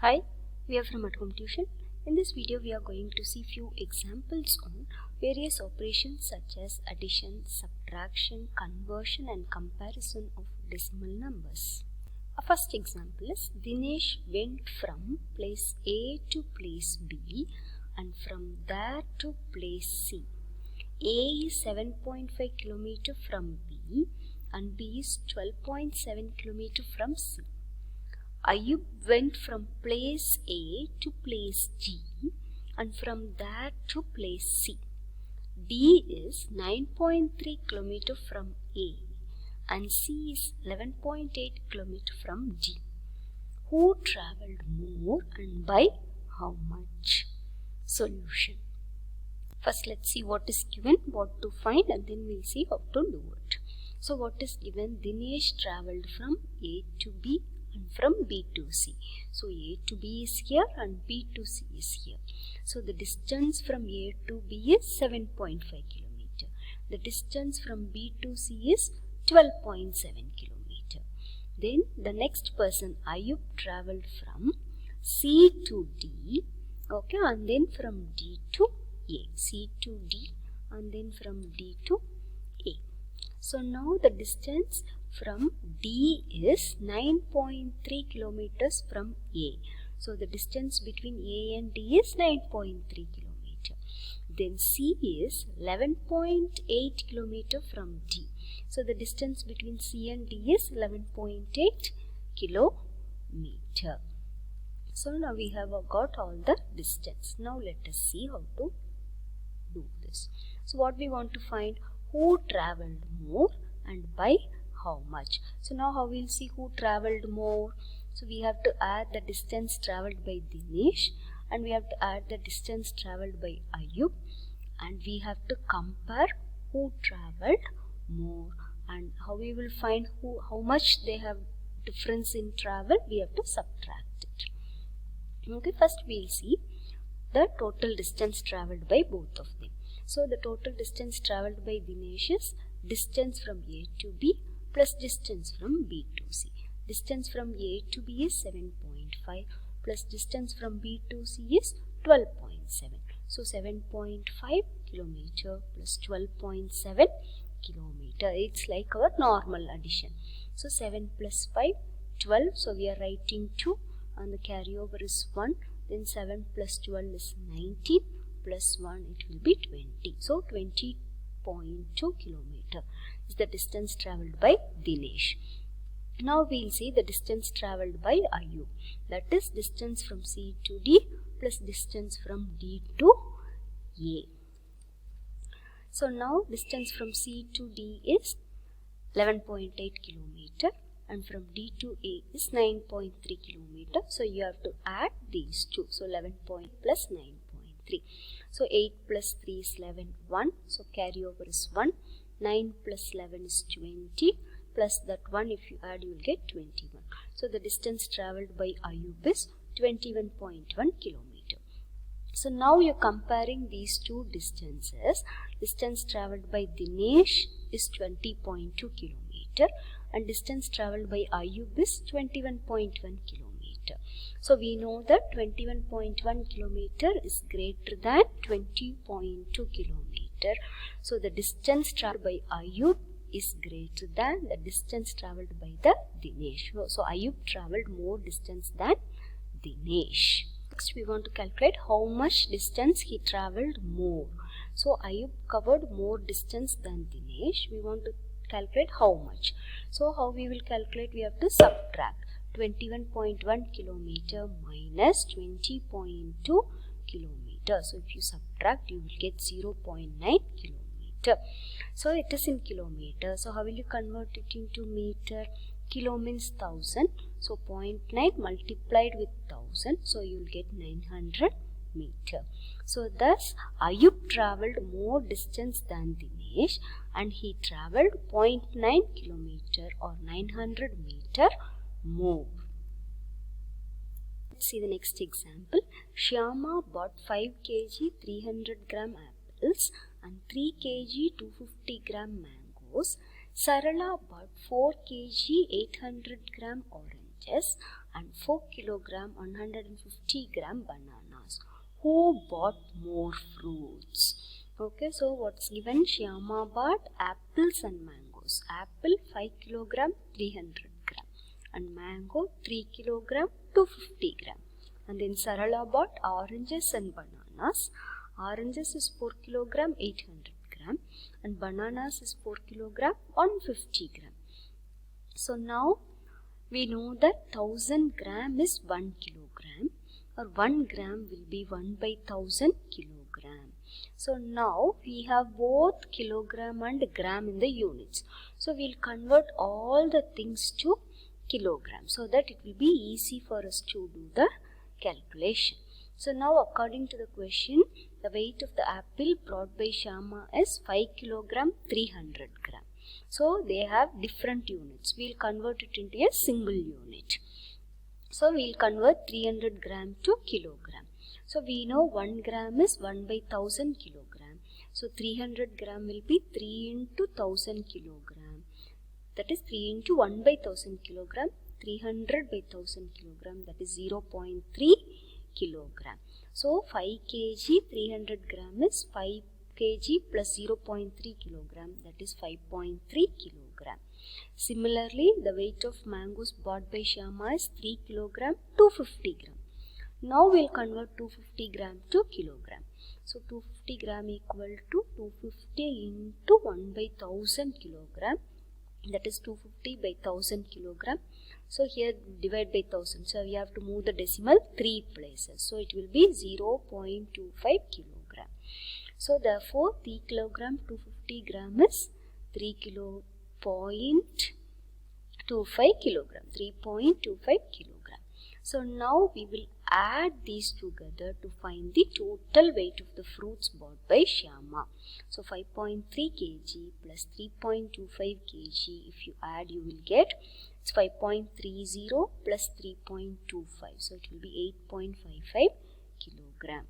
Hi, we are from At Home Tuition. In this video, we are going to see few examples on various operations such as addition, subtraction, conversion and comparison of decimal numbers. Our first example is Dinesh went from place A to place B and from there to place C. A is 7.5 km from B and B is 12.7 km from C. Ayub went from place A to place G and from there to place C. D is 9.3 km from A and C is 11.8 km from G. Who travelled more and by how much? Solution. First let's see what is given, what to find, and then we'll see how to do it. So what is given? Dinesh travelled from A to B and from B to C. So A to B is here and B to C is here. So the distance from A to B is 7.5 km. The distance from B to C is 12.7 km. Then the next person, Ayub, travelled from C to D, okay, and then from D to A. C to D and then from D to A. So now the distance from D is 9.3 kilometers from A. So the distance between A and D is 9.3 kilometer. Then C is 11.8 kilometer from D. So the distance between C and D is 11.8 kilometer. So now we have got all the distance. Now let us see how to do this. So what we want to find? Who travelled more and by how much? So now how we'll see who travelled more? So we have to add the distance travelled by Dinesh and we have to add the distance travelled by Ayub and we have to compare who travelled more, and how we will find how much they have difference in travel. We have to subtract it. Okay, first we'll see the total distance travelled by both of them. So the total distance travelled by Dinesh is distance from A to B plus distance from B to C. Distance from A to B is 7.5 plus distance from B to C is 12.7. So 7.5 kilometer plus 12.7 kilometer. It's like our normal addition. So 7 plus 5, 12. So we are writing 2 and the carryover is 1. Then 7 plus 12 is 19 plus 1, it will be 20. So 20.2 kilometer is the distance travelled by Dinesh. Now we will see the distance travelled by Ayub. That is distance from C to D plus distance from D to A. So now distance from C to D is 11.8 kilometer and from D to A is 9.3 kilometer. So you have to add these two. So 11 plus 9.3. So 8 plus 3 is 11, 1. So carryover is 1. 9 plus 11 is 20. Plus that 1, if you add, you will get 21. So the distance travelled by Ayub is 21.1 kilometer. So now you are comparing these two distances. Distance travelled by Dinesh is 20.2 kilometer and distance travelled by Ayub is 21.1 kilometer. So we know that 21.1 kilometer is greater than 20.2 kilometer. So the distance travelled by Ayub is greater than the distance travelled by the Dinesh. So Ayub travelled more distance than Dinesh. Next we want to calculate how much distance he travelled more. So Ayub covered more distance than Dinesh. We want to calculate how much. So how we will calculate? We have to subtract 21.1 kilometer minus 20.2 kilometer. So if you subtract, you will get 0.9 kilometer. So it is in kilometer. So how will you convert it into meter? Kilo means 1000. So 0.9 multiplied with 1000. So you will get 900 meter. So thus Ayub travelled more distance than Dinesh and he travelled 0.9 kilometer or 900 meter more. Let's see the next example. Shyama bought 5 kg 300 gram apples and 3 kg 250 gram mangoes. Sarala bought 4 kg 800 gram oranges and 4 kilogram 150 gram bananas. Who bought more fruits? Okay, so what's given? Shyama bought apples and mangoes. Apple 5 kilogram 300 gram and mango 3 kilogram 250 gram. And then Sarala bought oranges and bananas. Oranges is 4 kilogram 800 gram and bananas is 4 kilogram 150 gram. So now we know that 1000 gram is 1 kilogram, or 1 gram will be 1 by 1000 kilogram. So now we have both kilogram and gram in the units. So we'll convert all the things to kilogram so that it will be easy for us to do the calculation. So now according to the question, the weight of the apple brought by Shyama is 5 kilogram 300 gram. So they have different units. We'll convert it into a single unit. So we'll convert 300 gram to kilogram. So we know 1 gram is 1 by 1000 kilogram. So 300 gram will be 3 into 1000 kilogram. That is 3 into 1 by 1000 kilogram. 300 by 1000 kilogram, that is 0.3 kilogram. So 5 kg 300 gram is 5 kg plus 0.3 kilogram, that is 5.3 kilogram. Similarly, the weight of mangoes bought by Shyama is 3 kilogram 250 gram. Now we'll convert 250 gram to kilogram. So 250 gram equal to 250 into 1 by 1000 kilogram, that is 250 by 1000 kilogram. So here divide by 1000. So we have to move the decimal 3 places. So it will be 0.25 kilogram. So therefore 3 kilogram 250 gram is 3.25 kilogram. 3.25 kilogram. So now we will add these together to find the total weight of the fruits bought by Shyama. So 5.3 kg plus 3.25 kg, if you add you will get, it's 5.30 plus 3.25. So it will be 8.55 kilogram.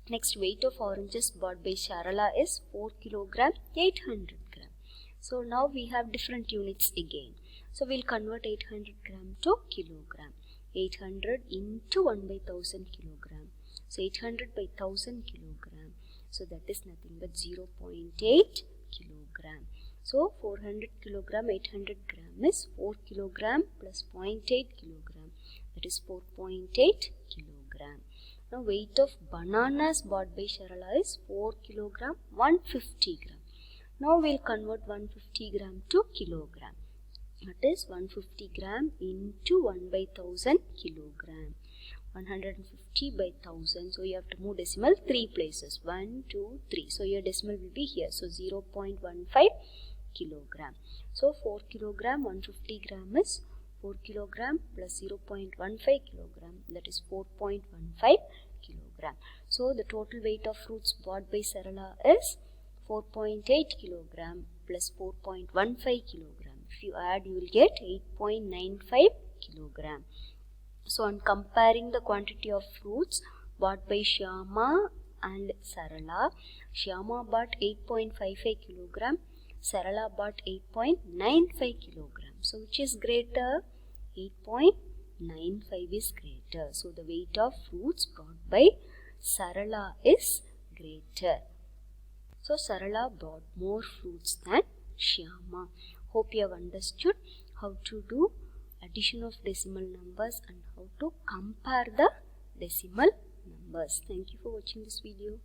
Next, weight of oranges bought by Sarala is 4 kilogram 800 gram. So now we have different units again. So we'll convert 800 gram to kilogram. 800 into 1 by 1000 kilogram. So 800 by 1000 kilogram. So that is nothing but 0.8 kilogram. So 400 kilogram 800 gram is 4 kilogram plus 0.8 kilogram. That is 4.8 kilogram. Now weight of bananas bought by Sarala is 4 kilogram 150 gram. Now we'll convert 150 gram to kilogram. That is 150 gram into 1 by 1000 kilogram. 150 by 1000. So you have to move decimal 3 places. 1, 2, 3. So your decimal will be here. So 0.15 kilogram. So 4 kilogram 150 gram is 4 kilogram plus 0.15 kilogram. That is 4.15 kilogram. So the total weight of fruits bought by Sarala is 4.8 kilogram plus 4.15 kilogram. If you add, you will get 8.95 kilogram. So on comparing the quantity of fruits bought by Shyama and Sarala, Shyama bought 8.55 kilogram, Sarala bought 8.95 kilogram. So which is greater? 8.95 is greater. So the weight of fruits brought by Sarala is greater. So Sarala brought more fruits than Shyama. Hope you have understood how to do addition of decimal numbers and how to compare the decimal numbers. Thank you for watching this video.